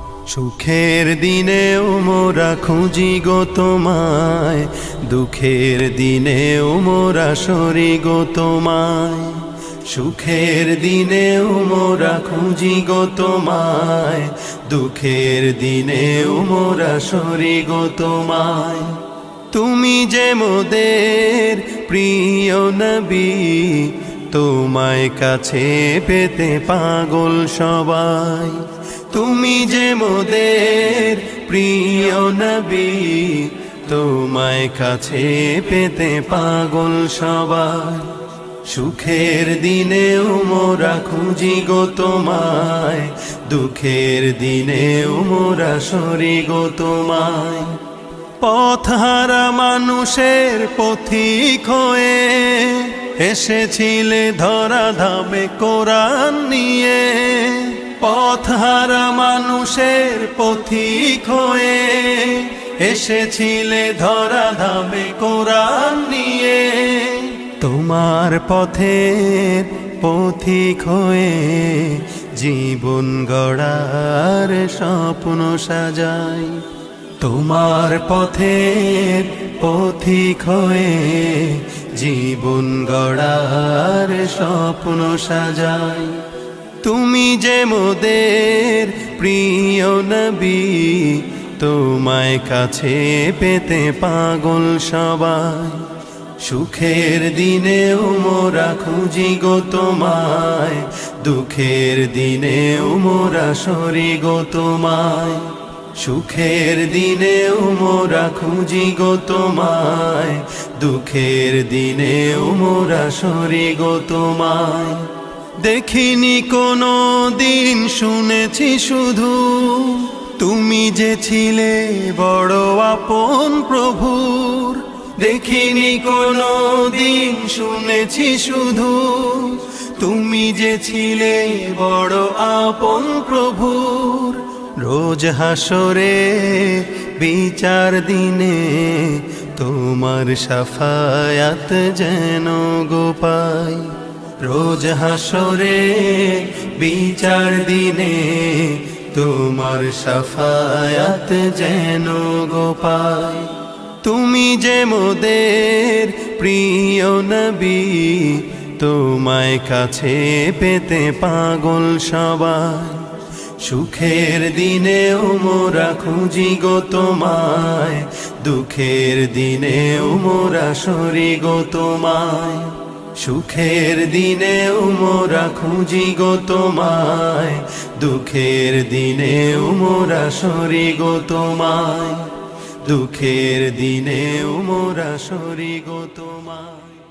সুখের দিনেও মোরা খুঁজি গো তোমায়, দুঃখের দিনেও মোরা সরি গো তোমায়। সুখের দিনেও মোরা খুঁজি গো তোমায়, দুঃখের দিনেও মোরা সরি গো তোমায়। তুমি যে মোদের প্রিয় নবী, তোমায় কাছে পেতে পাগল সবাই। তুমি যে মোদের প্রিয় নবী, তোমায় কাছে পেতে পাগল সবাই। সুখের দিনেও মোরা খুঁজি গো তোমায়, দুঃখের দিনেও মোরা সরি গো তোমায়। পথহারা মানুষের পথিক হয়ে এসেছিলে ধরা ধামে কোরআন নিয়ে। পথহারা মানুষের পথিক হয়ে এসেছিলে ধরা ধামে কোরআন নিয়ে। তোমার পথের পথিক হয়ে জীবন গড়ার স্বপ্ন সাজাই। তোমার পথের পথিক হয়ে জীবন গড়ার স্বপ্ন সাজাই। তুমি যে মোদের প্রিয় নবী, তোমায় কাছে পেতে পাগল সবাই। সুখের দিনেও মোরা খুঁজি গো তোমায়, দুঃখের দিনেও মোরা সরি গো তোমায়। সুখের দিনেও মোরা খুঁজি গো তোমায়, দুঃখের দিনেও মোরা সরি গো তোমায়। দেখিনি কোনো দিন, শুনেছি শুধু তুমি যে ছিলে বড় আপন প্রভুর। দেখিনি কোনো দিন, শুনেছি শুধু তুমি যে ছিলে বড় আপন প্রভুর। রোজ হাসরে বিচার দিনে তোমার শাফায়াত যেন গো পাই। রোজ হাসরে বিচার দিনে তোমার শাফায়াত যেন গো পাই। তুমি যে মোদের প্রিয় নবী, তোমায় কাছে পেতে পাগল সবাই। সুখের দিনেও মোরা খুঁজি গো তোমায়, দুঃখের দিনেও মোরা সরি গো তোমায়। সুখের দিনেও মোরা খুঁজি গো তোমায়, দুঃখের দিনেও মোরা সরি গো তোমায়। দুঃখের দিনেও মোরা সরি গো তোমায়।